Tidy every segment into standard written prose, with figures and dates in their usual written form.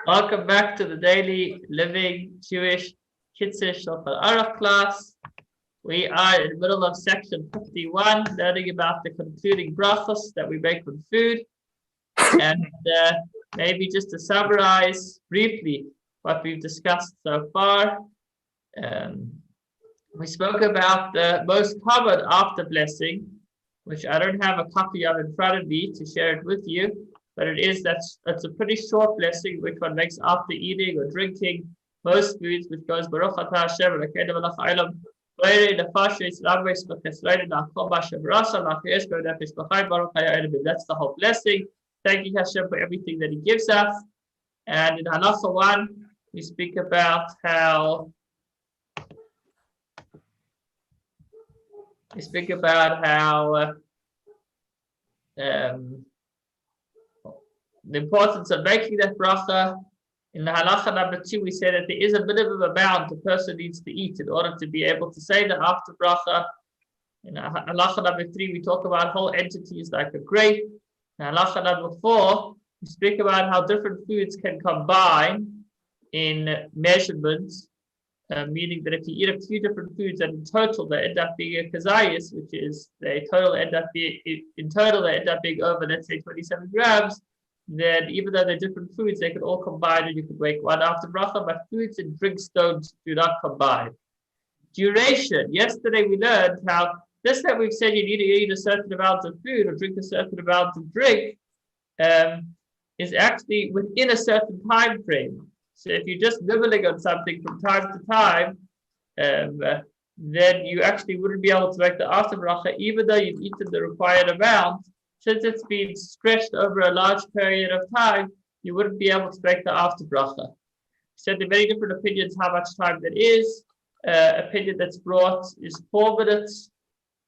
Welcome back to the Daily Living Jewish Kitzur Shofar Aruch class. We are in the middle of section 51, learning about the concluding brachos that we make with food. And maybe just to summarize briefly what we've discussed so far. We spoke about the most common after blessing, which I don't have a copy of in front of me to share it with you. But that's a pretty short blessing, which one makes after eating or drinking most foods, which goes Baruch Atah Hashem Elokeinu melech haolam boirei nefashos rabbeis v'chesronim na'achol b'asher b'rasa na'achyesh b'nefesh b'chayim baruch haya Elohim. That's the whole blessing. Thank you Hashem for everything that He gives us. And in Halacha 1, we speak about how the importance of making that bracha. In the halacha number 2, we say that there is a minimum amount a person needs to eat in order to be able to say the after bracha. In halacha number 3, we talk about whole entities like a grape. In halacha number 4, we speak about how different foods can combine in measurements, meaning that if you eat a few different foods and in total they end up being a kazayas, which is they end up being over, let's say, 27 grams. Then even though they're different foods, they could all combine and you could make one after bracha, but foods and drinks do not combine. Duration. Yesterday we learned how this that we've said you need to eat a certain amount of food or drink a certain amount of drink is actually within a certain time frame. So if you're just nibbling on something from time to time, then you actually wouldn't be able to make the after bracha, even though you've eaten the required amount. Since it's been stretched over a large period of time, you wouldn't be able to make the after bracha. So there are many different opinions how much time that is. Opinion that's brought is 4 minutes.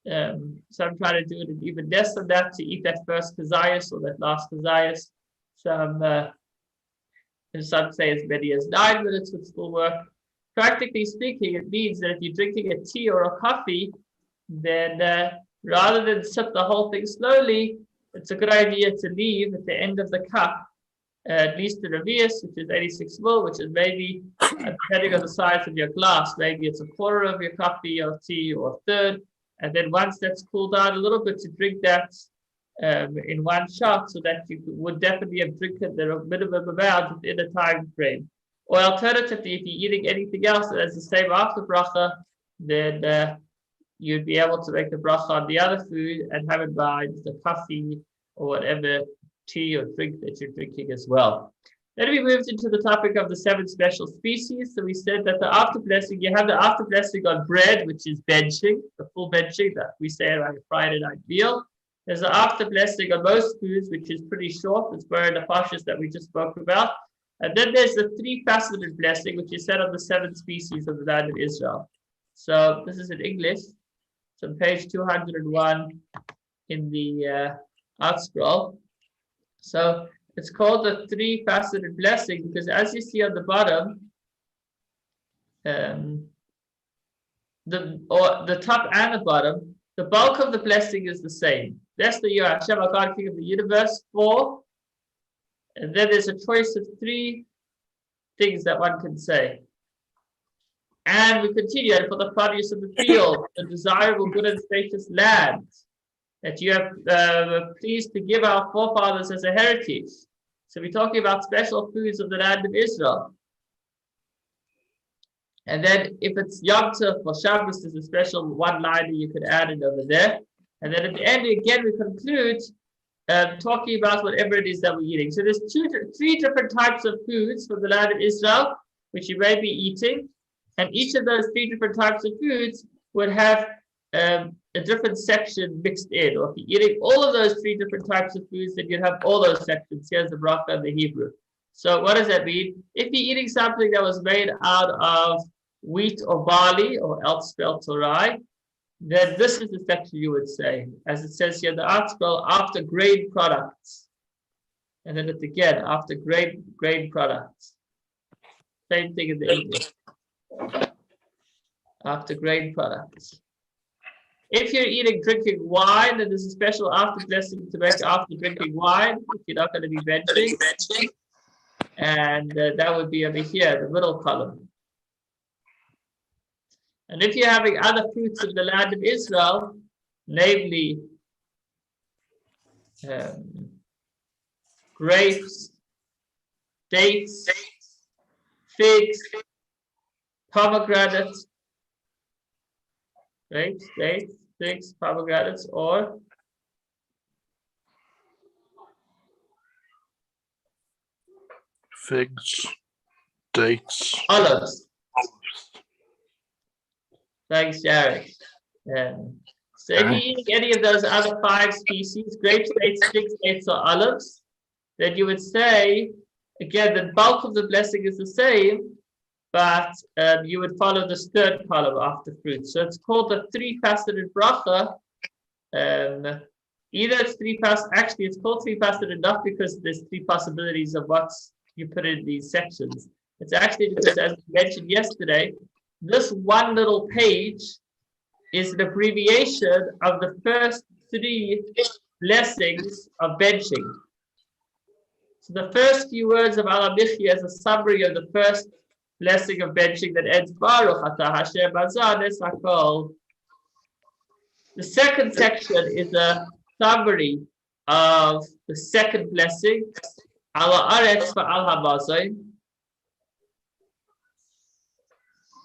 Some try to do it in even less than that to eat that first kazayas or that last kazayas. Some say as many as 9 minutes would still work. Practically speaking, it means that if you're drinking a tea or a coffee, then rather than sip the whole thing slowly, it's a good idea to leave at the end of the cup at least the revius, which is 86 ml, which is maybe, depending on the size of your glass, maybe it's a quarter of your coffee or tea or a third. And then once that's cooled down a little bit, to drink that in one shot, so that you would definitely have drinking the minimum amount within a time frame. Or alternatively, if you're eating anything else that has the same after bracha, then you'd be able to make the bracha on the other food and have in mind the coffee or whatever tea or drink that you're drinking as well. Then we moved into the topic of the 7 special species. So we said that the after blessing, you have the after blessing on bread, which is benching, the full benching that we say on a Friday night meal. There's the after blessing on most foods, which is pretty short. It's where the pashas that we just spoke about. And then there's the 3-faceted blessing, which is said on the 7 species of the land of Israel. So this is in English. It's on page 201 in the Art Scroll. So it's called the 3-faceted blessing because, as you see on the bottom, the top and the bottom, the bulk of the blessing is the same. Bless the Yah Hashem, our God, King of the universe, 4. And then there's a choice of 3 things that one can say. And we continue, and for the produce of the field, the desirable, good and spacious land that you have pleased to give our forefathers as a heritage. So we're talking about special foods of the land of Israel. And then if it's Yom Tov or Shabbos, there's a special one-liner you could add it over there. And then at the end, again, we conclude talking about whatever it is that we're eating. So there's 3 different types of foods from the land of Israel, which you may be eating. And each of those 3 different types of foods would have a different section mixed in. Or if you're eating all of those 3 different types of foods, then you'd have all those sections. Here's the bracha and the Hebrew. So what does that mean? If you're eating something that was made out of wheat or barley, or else spelt or rye, then this is the section you would say. As it says here, the Art Scroll, after grain products. And then it's again, after grain products. Same thing in the English. After grain products. If you're drinking wine, then there's a special after blessing to make after drinking wine, if you're not going to be benching. and that would be over here, the middle column. And if you're having other fruits in the land of Israel, namely grapes, dates, figs, pomegranates, right? Dates, figs, pomegranates, or figs, dates, olives. Thanks, Jared. So if you're eating any of those other 5 species, grapes, dates, figs, dates, or olives, then you would say, again, the bulk of the blessing is the same, but you would follow this third column after fruit. So it's called the 3-faceted bracha. Either it's 3-faceted, actually it's called 3-faceted not because there's 3 possibilities of what you put in these sections. It's actually because, as we mentioned yesterday, this one little page is an abbreviation of the first 3 blessings of benching. So the first few words of Al Michya is a summary of the first blessing of benching that ends Baruch Atah Hashem Azanes Hakol. The second section is a summary of the second blessing, Al Haaretz Va'al Hamazon.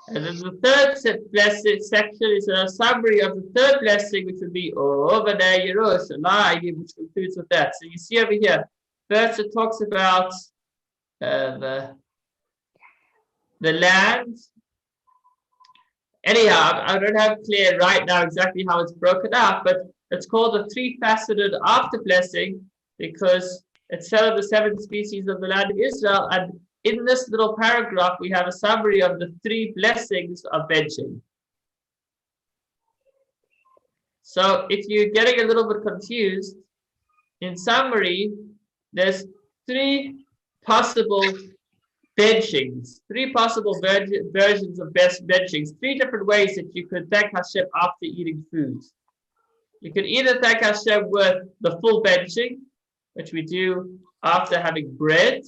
And then the third section is a summary of the third blessing, which would be Ovadei Yerushalayim, which concludes with that. So you see over here, first it talks about the land. Anyhow, I don't have clear right now exactly how it's broken up, but it's called a 3-faceted after blessing because it's said of the 7 species of the land of Israel, and in this little paragraph, we have a summary of the 3 blessings of benching. So if you're getting a little bit confused, in summary, there's 3 possible benchings, 3 possible versions of best benchings, 3 different ways that you could thank Hashem after eating food. You could either thank Hashem with the full benching, which we do after having bread,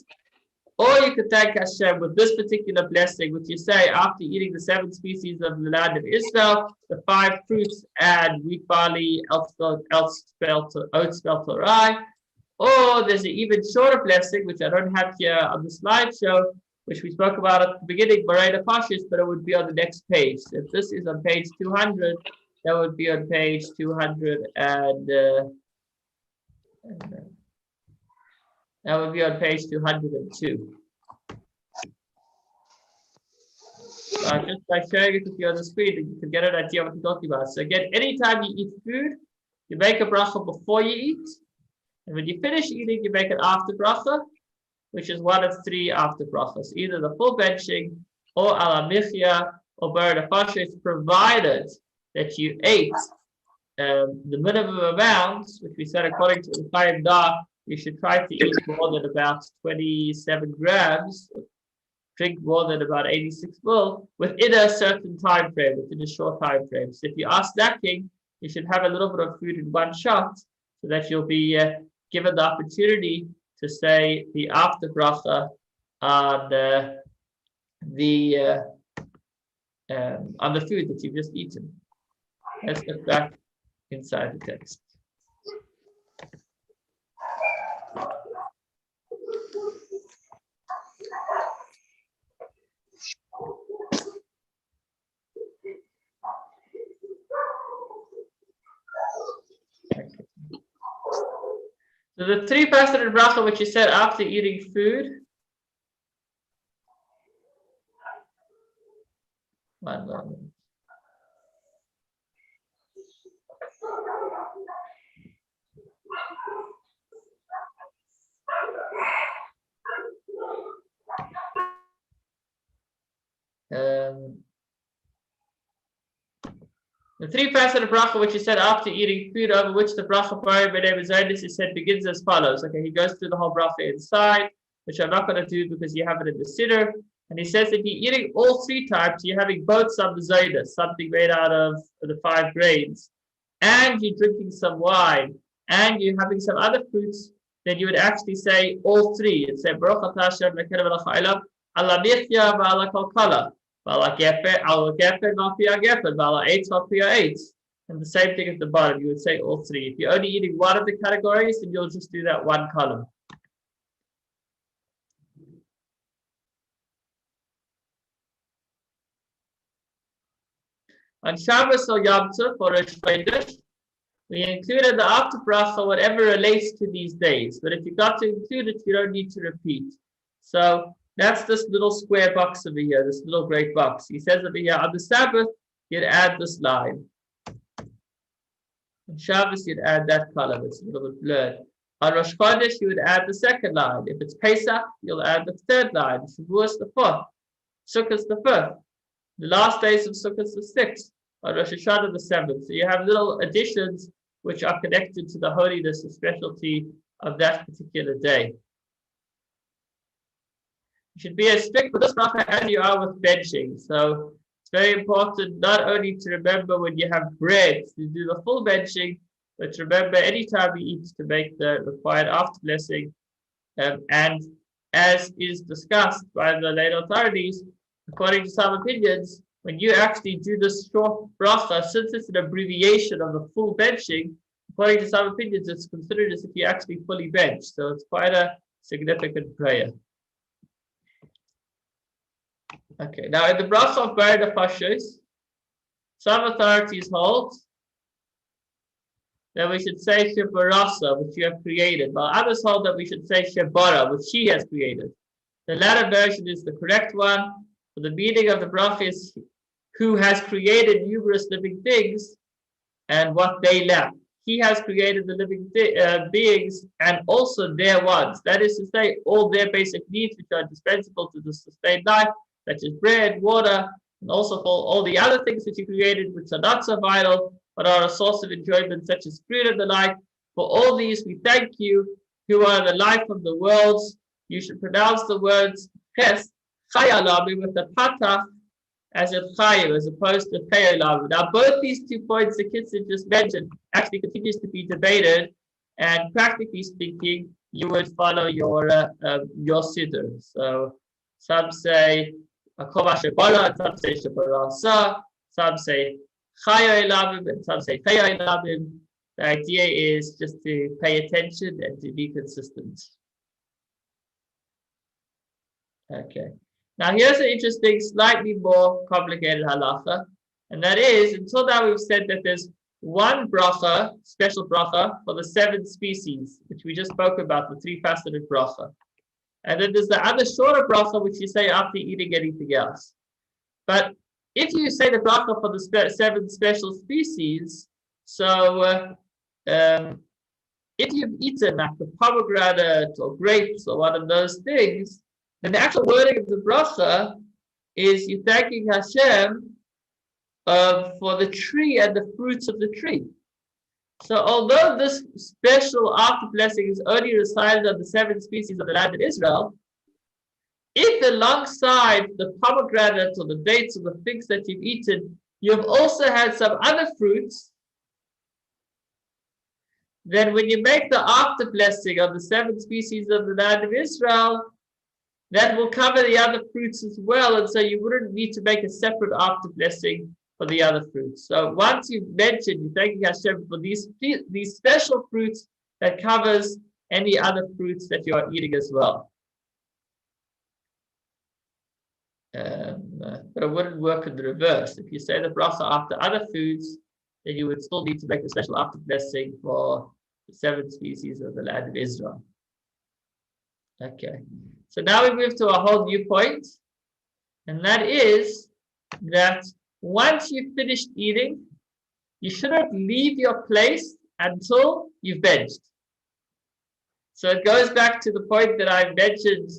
or you could thank Hashem with this particular blessing, which you say after eating the 7 species of the land of Israel, the 5 fruits and wheat, barley, oats, spelt, or rye. Or there's an even shorter blessing, which I don't have here on the slideshow, which we spoke about at the beginning, Bareda Pashis, but it would be on the next page. If this is on page 200, that would be on page 200 and that would be on page 202. Just by sharing it with you on the screen, you can get an idea of what we're talking about. So again, anytime you eat food, you make a bracha before you eat. And when you finish eating, you make an after bracha, which is one of 3 after brachas, either the full benching or Al Michya or Bareda Pashis, provided that you ate the minimum amounts, which we said according to the Chaim Da, you should try to eat more than about 27 grams, drink more than about 86 ml within a certain time frame, within a short time frame. So if you are snacking, you should have a little bit of food in one shot so that you'll be given the opportunity to say the after bracha on the food that you've just eaten. Let's get back inside the text. So the 3-faceted bracha, which you said after eating food. One moment. The 3-faceted bracha, which he said after eating food, over which the bracha is said, begins as follows. Okay, he goes through the whole bracha inside, which I'm not going to do because you have it in the siddur. And he says that you're eating all 3 types. You're having both some zayda, something made out of the 5 grains, and you're drinking some wine, and you're having some other fruits then you would actually say all three. You'd say Baruch atah Hashem Elokeinu melech haolam, ala michya v'ala kolkala, v'ala gefen, ala gefen v'al pi ha'gefen, v'ala eitz v'al pi ha'eitz. And the same thing at the bottom, you would say all three. If you're only eating one of the categories, then you'll just do that one column. On Shabbos or Yom Tov or Rosh Chodesh, we included the after bracha, whatever relates to these days. But if you got to include it, you don't need to repeat. So that's this little square box over here, this little great box. He says over here, on the Sabbath, you'd add this line. On Shabbos, you'd add that column. It's a little bit blurred. On Rosh Chodesh, you would add the second line. If it's Pesach, you'll add the third line. Shavuos, the fourth. Sukkot, the fifth. The last days of Sukkot, the sixth. On Rosh Hashanah, the seventh. So you have little additions which are connected to the holiness and specialty of that particular day. You should be as strict with this bracha as you are with benching. So it's very important not only to remember when you have bread to do the full benching, but to remember anytime you eat to make the required after blessing. And as is discussed by the late authorities, according to some opinions, when you actually do this short bracha, since it's an abbreviation of the full benching, according to some opinions, it's considered as if you actually fully bench. So it's quite a significant prayer. Okay, now in the bracha of Bar Nefashos, some authorities hold that we should say Shebarasa, which you have created, while others hold that we should say Shebara, which she has created. The latter version is the correct one. For the meaning of the bracha is who has created numerous living things and what they lack. He has created the living beings and also their wants. That is to say, all their basic needs which are indispensable to the sustained life, such as bread, water, and also for all the other things that you created which are not so vital, but are a source of enjoyment, such as fruit and the like. For all these, we thank you, who are the life of the worlds. You should pronounce the words ches, chayalami, with the patach, as in chayim, as opposed to chayalami. Now, both these 2 points the kids have just mentioned actually continues to be debated, and practically speaking, you would follow your siddur. So some say akova shebara, some say shebarasa, some say chayalami, and some say chayalami. The idea is just to pay attention and to be consistent. Okay. Now here's an interesting, slightly more complicated halacha, and that is, until now we've said that there's one bracha, special bracha, for the 7 species, which we just spoke about, the 3-faceted bracha. And then there's the other shorter bracha, which you say after eating anything else. But if you say the bracha for the 7 special species, so if you've eaten like a pomegranate or grapes or one of those things, then the actual wording of the bracha is you thanking Hashem for the tree and the fruits of the tree. So although this special after blessing is only recited on the 7 species of the land of Israel, if alongside the pomegranate or the dates or the figs that you've eaten, you've also had some other fruits, then when you make the after blessing of the 7 species of the land of Israel, that will cover the other fruits as well, and so you wouldn't need to make a separate after blessing for the other fruits. So once you've mentioned, you're thanking Hashem for these special fruits, that covers any other fruits that you are eating as well. But it wouldn't work in the reverse. If you say the bracha after other foods, then you would still need to make a special after blessing for the 7 species of the land of Israel. Okay, so now we move to a whole new point, and that is that once you've finished eating, you shouldn't leave your place until you've benched. So it goes back to the point that I've mentioned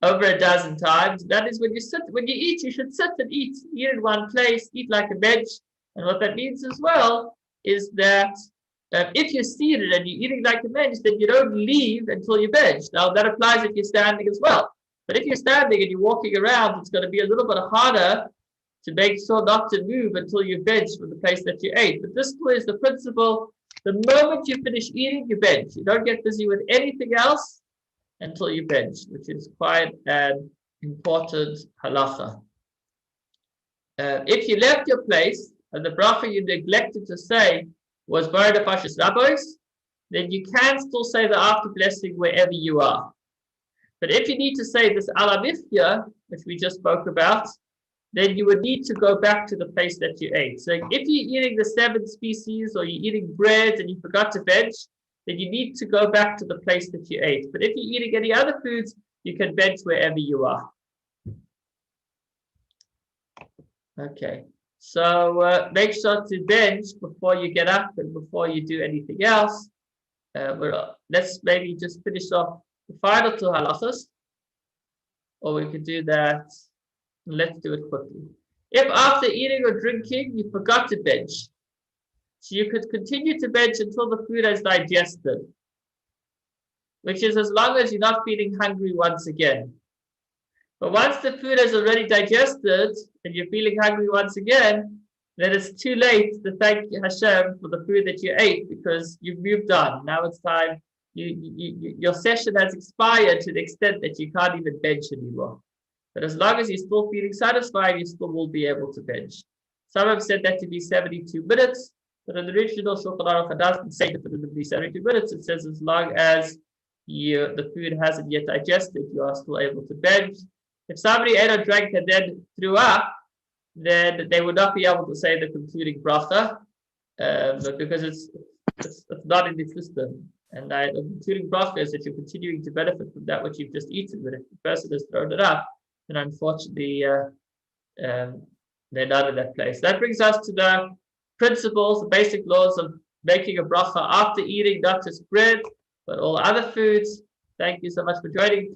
over a dozen times. That is, when you eat, you should sit and eat. Eat in one place, eat like a bench. And what that means as well is that if you're seated and you're eating like a bench, then you don't leave until you bench. Now that applies if you're standing as well. But if you're standing and you're walking around, it's going to be a little bit harder to make sure not to move until you've benched from the place that you ate. But this is the principle The moment you finish eating, you bench. You don't get busy with anything else until you bench, which is quite an important halacha. If you left your place and the bracha you neglected to say was Barada Pashas Rabbos, then you can still say the after blessing wherever you are. But if you need to say this alamifya, which we just spoke about, then you would need to go back to the place that you ate. So if you're eating the 7 species or you're eating bread and you forgot to bench, then you need to go back to the place that you ate. But if you're eating any other foods, you can bench wherever you are. Okay, so make sure to bench before you get up and before you do anything else. Let's maybe just finish off the final 2 halachas, or we could do that. Let's do it quickly. If after eating or drinking you forgot to bench, so you could continue to bench until the food has digested, which is as long as you're not feeling hungry once again. But once the food has already digested and you're feeling hungry once again, then it's too late to thank Hashem for the food that you ate because you've moved on. Now it's time. Your session has expired to the extent that you can't even bench anymore. But as long as you're still feeling satisfied, you still will be able to bench. Some have said that to be 72 minutes, but in the original Shulchan Aruch, it doesn't say definitively 72 minutes. It says as long as the food hasn't yet digested, you are still able to bench. If somebody ate or drank and then threw up, then they would not be able to say the concluding bracha because it's not in the system. And the concluding bracha is that you're continuing to benefit from that which you've just eaten. But if the person has thrown it up, then unfortunately they're not in that place. That brings us to the principles, the basic laws of making a bracha after eating not just bread, but all other foods. Thank you so much for joining.